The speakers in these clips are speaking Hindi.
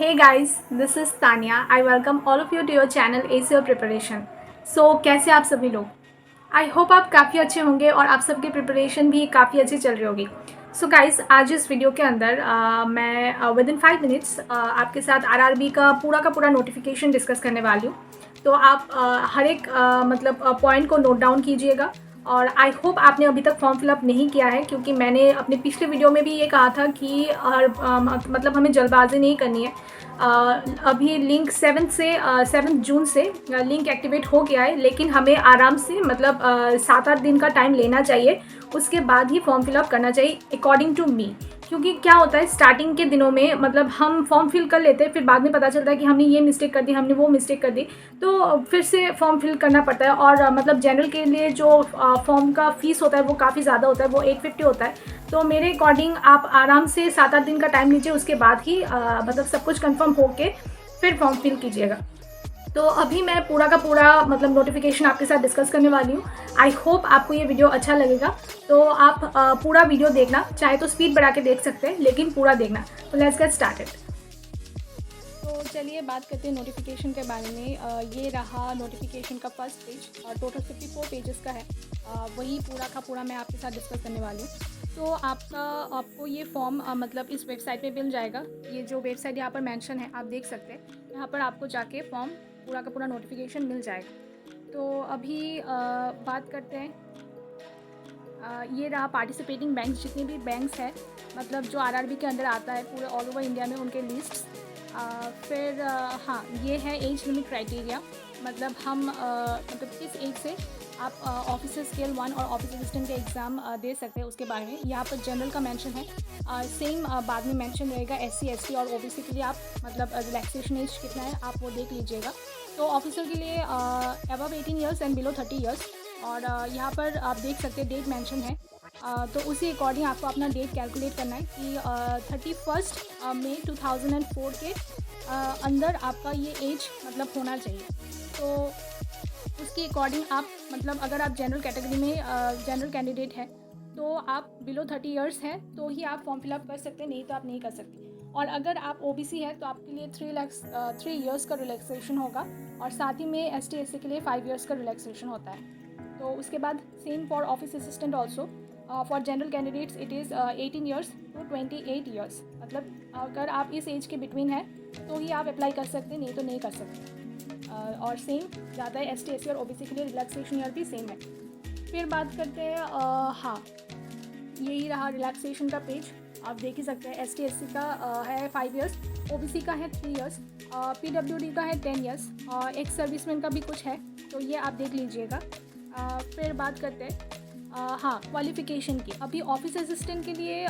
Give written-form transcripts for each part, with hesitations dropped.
Hey guys, this is Tanya. I welcome all of you to your channel ACL Preparation. So कैसे आप सभी लोग? आई होप आप काफ़ी अच्छे होंगे और आप सबकी प्रिपरेशन भी काफ़ी अच्छी चल रही होगी. सो गाइस, आज इस वीडियो के अंदर मैं विद इन 5 मिनट्स आपके साथ आरआरबी का पूरा नोटिफिकेशन डिस्कस करने वाली हूँ. तो आप हर एक मतलब पॉइंट को नोट डाउन कीजिएगा. और आई होप आपने अभी तक फॉर्म फिलअप नहीं किया है, क्योंकि मैंने अपने पिछले वीडियो में भी ये कहा था कि मतलब हमें जल्दबाजी नहीं करनी है. अभी लिंक 7 जून से लिंक एक्टिवेट हो गया है, लेकिन हमें आराम से मतलब 7-8 दिन का टाइम लेना चाहिए. उसके बाद ही फॉर्म फिलअप करना चाहिए अकॉर्डिंग टू मी. क्योंकि क्या होता है, स्टार्टिंग के दिनों में मतलब हम फॉर्म फिल कर लेते हैं, फिर बाद में पता चलता है कि हमने ये मिस्टेक कर दी, हमने वो मिस्टेक कर दी, तो फिर से फॉर्म फिल करना पड़ता है. और मतलब जनरल के लिए जो फॉर्म का फ़ीस होता है वो काफ़ी ज़्यादा होता है, वो 850 होता है. तो मेरे अकॉर्डिंग आप आराम से 7-8 दिन का टाइम लीजिए. उसके बाद ही मतलब सब कुछ कंफर्म होके फिर फॉर्म फिल कीजिएगा. तो अभी मैं पूरा का पूरा मतलब नोटिफिकेशन आपके साथ डिस्कस करने वाली हूँ. आई होप आपको ये वीडियो अच्छा लगेगा. तो आप पूरा वीडियो देखना, चाहे तो स्पीड बढ़ा के देख सकते हैं, लेकिन पूरा देखना. तो लेट्स गेट स्टार्टेड. तो चलिए बात करते हैं नोटिफिकेशन के बारे में. ये रहा नोटिफिकेशन का फर्स्ट पेज और टोटल 54 पेजेस का है. वही पूरा का पूरा मैं आपके साथ डिस्कस करने वाली हूँ. तो आपको ये फॉर्म मतलब इस वेबसाइट पे मिल जाएगा. ये जो वेबसाइट यहाँ पर मेंशन है आप देख सकते हैं. यहाँ पर आपको जाके फॉर्म पूरा का पूरा नोटिफिकेशन मिल जाएगा. तो अभी बात करते हैं. ये रहा पार्टिसिपेटिंग बैंक्स, जितने भी बैंक्स हैं मतलब जो आरआरबी के अंदर आता है पूरे ऑल ओवर इंडिया में, उनके लिस्ट. फिर हाँ, ये है एज लिमिट क्राइटेरिया. मतलब हम मतलब किस एज से आप ऑफिसर स्केल 1 और ऑफिसर असिस्टेंट के एग्ज़ाम दे सकते हैं उसके बारे में यहाँ पर जनरल का मेंशन है. सेम बाद में मेंशन रहेगा SC ST और OBC के लिए आप मतलब रिलैक्सेशन एज कितना है आप वो देख लीजिएगा. तो ऑफिसर के लिए above 18 years and below 30 years. और यहाँ पर आप देख सकते हैं डेट मेंशन है. तो उसी अकॉर्डिंग आपको अपना डेट कैलकुलेट करना है कि 31 मई 2004 के अंदर आपका ये एज मतलब होना चाहिए. तो उसके अकॉर्डिंग आप मतलब अगर आप जनरल कैटेगरी में जनरल कैंडिडेट है तो आप बिलो 30 ईयर्स हैं तो ही आप फॉर्म फिलअप कर सकते हैं, नहीं तो आप नहीं कर सकते. और अगर आप OBC है तो आपके लिए 3 ईयर्स का रिलैक्सेशन होगा. और साथ ही में ST SC के लिए 5 ईयर्स का रिलैक्सेशन होता है. तो उसके बाद same for office assistant also. For general candidates it is 18 years to 28 years. मतलब अगर आप इस एज के बिटवीन हैं तो ही आप अप्लाई कर सकते हैं, नहीं तो नहीं कर सकते. और सेम जाता है ST SC और OBC के लिए रिलैक्सेशन ईयर भी सेम है. फिर बात करते हैं हाँ, यही रहा रिलैक्सेशन का पेज. आप देख ही सकते हैं ST SC का है 5 ईयर्स, OBC का है 3 ईयर्स, PWD का है 10 ईयर्स, एक सर्विसमैन का भी कुछ है, तो ये आप देख लीजिएगा. फिर बात करते हैं हाँ क्वालिफ़िकेशन की. अभी ऑफिस असिस्टेंट के लिए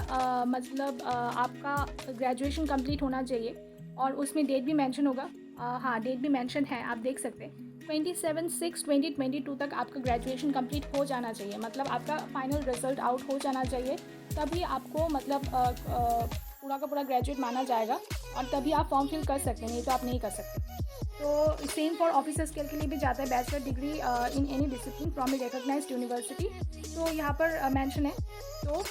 मतलब आपका ग्रेजुएशन कंप्लीट होना चाहिए और उसमें डेट भी मेंशन होगा. हाँ, डेट भी मेंशन है, आप देख सकते हैं 27/6/2022 तक आपका ग्रेजुएशन कंप्लीट हो जाना चाहिए. मतलब आपका फाइनल रिजल्ट आउट हो जाना चाहिए, तभी आपको मतलब पूरा का पूरा ग्रेजुएट माना जाएगा और तभी आप फॉर्म फिल कर सकते हैं, नहीं तो आप नहीं कर सकते. तो सेम फॉर ऑफिसर स्केल के लिए भी जाता है bachelor degree in any discipline from a recognised university. तो यहाँ पर मेंशन है. तो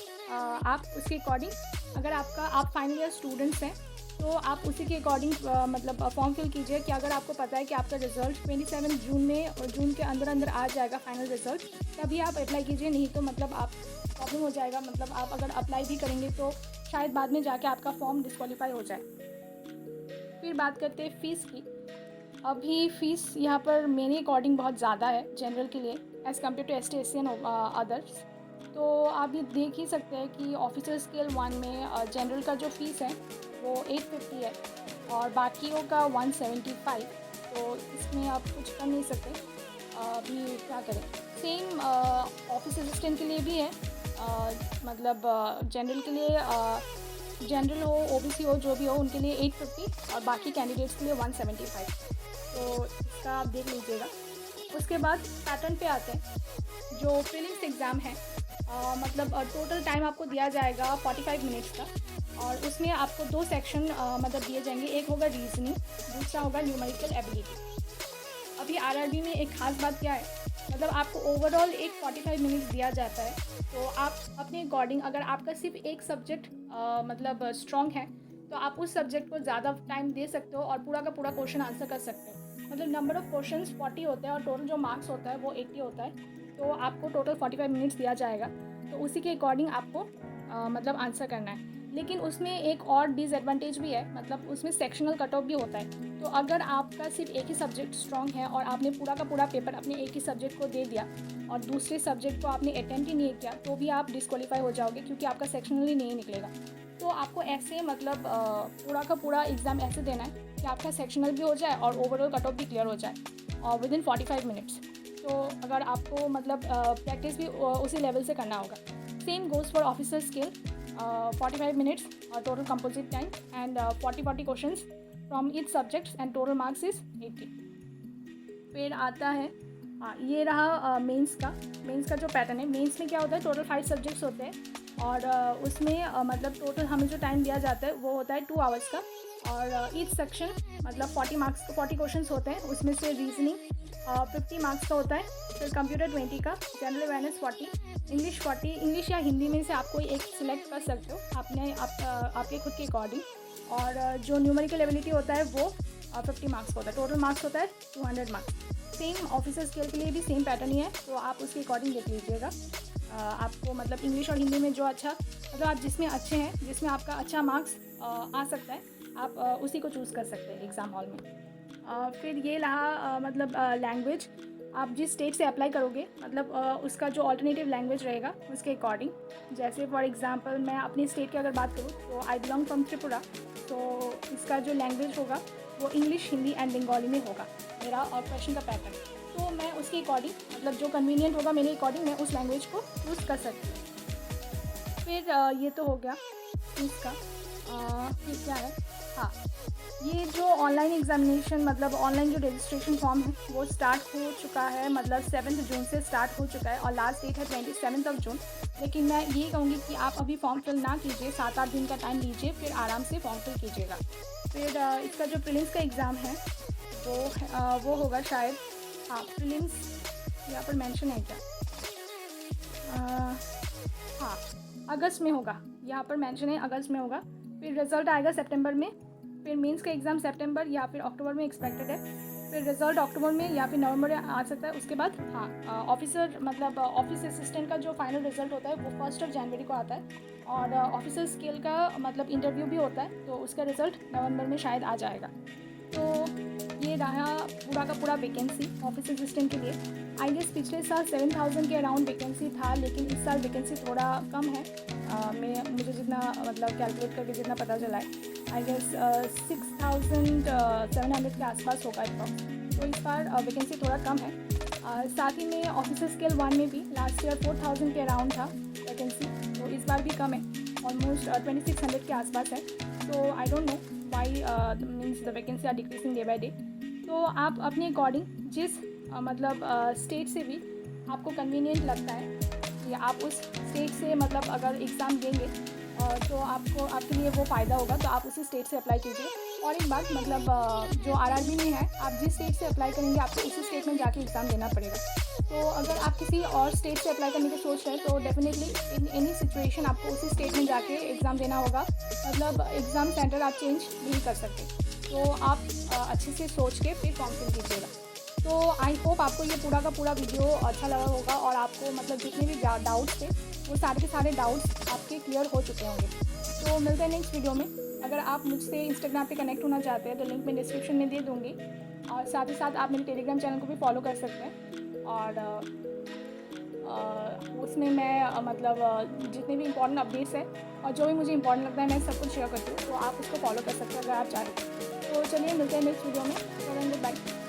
आप उसके अकॉर्डिंग अगर आप फाइनल ईयर स्टूडेंट्स हैं तो आप उसी के अकॉर्डिंग मतलब फॉर्म फिल कीजिए. कि अगर आपको पता है कि आपका रिजल्ट 27 जून में और जून के अंदर आ जाएगा फाइनल रिजल्ट, तभी आप अप्लाई कीजिए, नहीं तो मतलब आप प्रॉब्लम हो जाएगा. मतलब आप अगर अप्लाई भी करेंगे तो शायद बाद में जाके आपका फॉर्म डिस्क्वालीफाई हो जाए. फिर बात करते हैं फ़ीस की. अभी फ़ीस यहाँ पर मेरे अकॉर्डिंग बहुत ज़्यादा है जनरल के लिए as compare to ST SC and others. तो आप ये देख ही सकते हैं कि ऑफिसर स्केल 1 में जनरल का जो फ़ीस है वो 850 है और बाकियों का 175. तो इसमें आप कुछ कर नहीं सकते. अभी क्या करें. सेम ऑफिस असिस्टेंट के लिए भी है. मतलब जनरल के लिए जनरल हो OBC हो जो भी हो उनके लिए 850 और बाकी कैंडिडेट्स के लिए 175. तो इसका आप देख लीजिएगा. उसके बाद पैटर्न पे आते हैं. जो प्रीलिम्स एग्ज़ाम है मतलब टोटल टाइम आपको दिया जाएगा 45 मिनट्स का. और उसमें आपको 2 सेक्शन मतलब दिए जाएंगे. एक होगा रीजनिंग, दूसरा होगा न्यूमेरिकल एबिलिटी. अभी आरआरबी में एक ख़ास बात क्या है, मतलब आपको ओवरऑल एक 45 मिनट्स दिया जाता है. तो आप अपने अकॉर्डिंग अगर आपका सिर्फ एक सब्जेक्ट मतलब स्ट्रॉन्ग है तो आप उस सब्जेक्ट को ज़्यादा टाइम दे सकते हो और पूरा का पूरा क्वेश्चन आंसर कर सकते हो। मतलब नंबर ऑफ़ क्वेश्चंस 40 होते हैं और टोटल जो मार्क्स होता है वो 80 होता है। तो आपको टोटल 45 मिनट्स दिया जाएगा, तो उसी के अकॉर्डिंग आपको मतलब आंसर करना है। लेकिन उसमें एक और डिसएडवांटेज भी है, मतलब उसमें सेक्शनल कट ऑफ भी होता है। तो अगर आपका सिर्फ एक ही सब्जेक्ट स्ट्रॉन्ग है और आपने पूरा का पूरा पेपर अपने एक ही सब्जेक्ट को दे दिया और दूसरे सब्जेक्ट को आपने अटेम्प्ट ही नहीं किया, तो भी आप डिस्क्वालीफाई हो जाओगे, क्योंकि आपका सेक्शनल ही नहीं निकलेगा। तो आपको ऐसे मतलब पूरा का पूरा एग्ज़ाम ऐसे देना है कि आपका सेक्शनल भी हो जाए और ओवरऑल कट ऑफ भी क्लियर हो जाए और विदिन 45 मिनट्स। तो अगर आपको मतलब प्रैक्टिस भी उसी लेवल से करना होगा। Same goes for officer skill, 45 minutes total composite time and 40 questions from each subjects and total marks is 80। फिर आता है ये रहा मेंस का जो पैटर्न है। मेंस में क्या होता है, टोटल 5 सब्जेक्ट्स होते हैं और उसमें मतलब टोटल हमें जो टाइम दिया जाता है वो होता है 2 आवर्स का। और ईच सेक्शन मतलब 40 मार्क्स 40 क्वेश्चंस होते हैं, उसमें से रीजनिंग 50 मार्क्स का होता है, फिर कंप्यूटर 20 का, जनरल अवेयरनेस 40, इंग्लिश 40। इंग्लिश या हिंदी में से आप कोई एक सिलेक्ट कर सकते हो आपके खुद के अकॉर्डिंग। और जो न्यूमेरिकल एबिलिटी होता है वो 50 मार्क्स का होता है। टोटल मार्क्स होता है 200 मार्क्स। सेम ऑफिसर स्केल के लिए भी सेम पैटर्न ही है, तो आप उसके अकॉर्डिंग देख लीजिएगा। आपको मतलब इंग्लिश और हिंदी में जो अच्छा मतलब आप जिसमें अच्छे हैं, जिसमें आपका अच्छा मार्क्स आ सकता है, आप उसी को चूज़ कर सकते हैं एग्ज़ाम हॉल में। फिर ये रहा मतलब लैंग्वेज। आप जिस स्टेट से अप्लाई करोगे मतलब उसका जो ऑल्टरनेटिव लैंग्वेज रहेगा उसके अकॉर्डिंग। जैसे फॉर एग्ज़ाम्पल मैं अपनी स्टेट की अगर बात करूँ तो आई बिलोंग फ्रॉम त्रिपुरा, तो इसका जो लैंग्वेज होगा वो इंग्लिश, हिंदी एंड बंगाली में होगा मेरा और क्वेश्चन का पैटर्न। तो मैं उसके अकॉर्डिंग मतलब जो कन्वीनियंट होगा मेरे अकॉर्डिंग मैं उस लैंग्वेज को यूज़ कर सकती हूँ। फिर ये तो हो गया इसका। फिर क्या है, हाँ, ये जो ऑनलाइन एग्जामिनेशन मतलब ऑनलाइन जो रजिस्ट्रेशन फॉर्म है वो स्टार्ट हो चुका है, मतलब 7 जून से स्टार्ट हो चुका है और लास्ट डेट है 27 जून। लेकिन मैं ये कहूँगी कि आप अभी फॉर्म फिल ना कीजिए, 7-8 दिन का टाइम लीजिए, फिर आराम से फॉर्म फिल कीजिएगा। फिर इसका जो प्रीलिम्स का एग्ज़ाम है वो होगा शायद, हाँ प्रीलिम्स यहाँ पर मेंशन है क्या, हाँ अगस्त में होगा, यहाँ पर मेंशन है अगस्त में होगा। फिर रिज़ल्ट आएगा सितंबर में। फिर मेंस का एग्ज़ाम सितंबर या फिर अक्टूबर में एक्सपेक्टेड है। फिर रिज़ल्ट अक्टूबर में या फिर नवंबर में आ सकता है। उसके बाद हाँ ऑफिसर मतलब ऑफिस असिस्टेंट का जो फाइनल रिज़ल्ट होता है वो 1 जनवरी को आता है और ऑफिसर स्केल का मतलब इंटरव्यू भी होता है, तो उसका रिज़ल्ट नवंबर में शायद आ जाएगा। तो ये रहा पूरा का पूरा वैकेंसी ऑफिस असिस्टेंट के लिए। आई गेस पिछले साल 7000 के अराउंड वैकेंसी था, लेकिन इस साल वैकेंसी थोड़ा कम है। मुझे जितना मतलब कैलकुलेट करके जितना पता चला है आई गेस 6700 के आसपास होगा अप्रॉक्स। तो इस बार वैकेंसी थोड़ा कम है। साथ ही में ऑफिसर स्केल 1 में भी लास्ट ईयर 4000 के अराउंड था वैकेंसी, तो इस बार भी कम है, ऑलमोस्ट 2600 के आसपास है। तो I don't know why means the vacancy are decreasing day by day. तो आप अपने अकॉर्डिंग जिस मतलब स्टेट से भी आपको कन्वीनियंट लगता है कि आप उस स्टेट से मतलब अगर एग्ज़ाम देंगे तो आपके लिए वो फ़ायदा होगा, तो आप उसी स्टेट से अप्लाई कीजिए। और एक बात मतलब जो आरआरबी में है, आप जिस स्टेट से अप्लाई करेंगे आपको उसी स्टेट में जाके एग्ज़ाम देना पड़ेगा। तो अगर आप किसी और स्टेट से अप्लाई करने की सोच रहे हैं तो डेफिनेटली इन एनी सिचुएशन आपको उसी स्टेट में जाके एग्ज़ाम देना होगा, मतलब एग्ज़ाम सेंटर आप चेंज नहीं कर सकते। तो आप अच्छे से सोच के फिर फॉर्म फिल कीजिएगा। तो आई होप आपको ये पूरा का पूरा वीडियो अच्छा लगा होगा और आपको मतलब जितने भी डाउट्स थे वो सारे के सारे डाउट्स आपके क्लियर हो चुके होंगे। तो मिलते हैं नेक्स्ट वीडियो में। अगर आप मुझसे इंस्टाग्राम पे कनेक्ट होना चाहते हैं तो लिंक मैं डिस्क्रिप्शन में दे दूँगी, और साथ ही साथ आप मेरे टेलीग्राम चैनल को भी फॉलो कर सकते हैं। और उसमें मैं मतलब जितने भी इंपॉर्टेंट अपडेट्स हैं और जो भी मुझे इंपॉर्टेंट लगता है मैं सब कुछ शेयर करती हूँ, तो आप उसको फॉलो कर सकते हैं अगर आप चाहें। तो चलिए मिलते हैं नेक्स्ट वीडियो में। Good bye.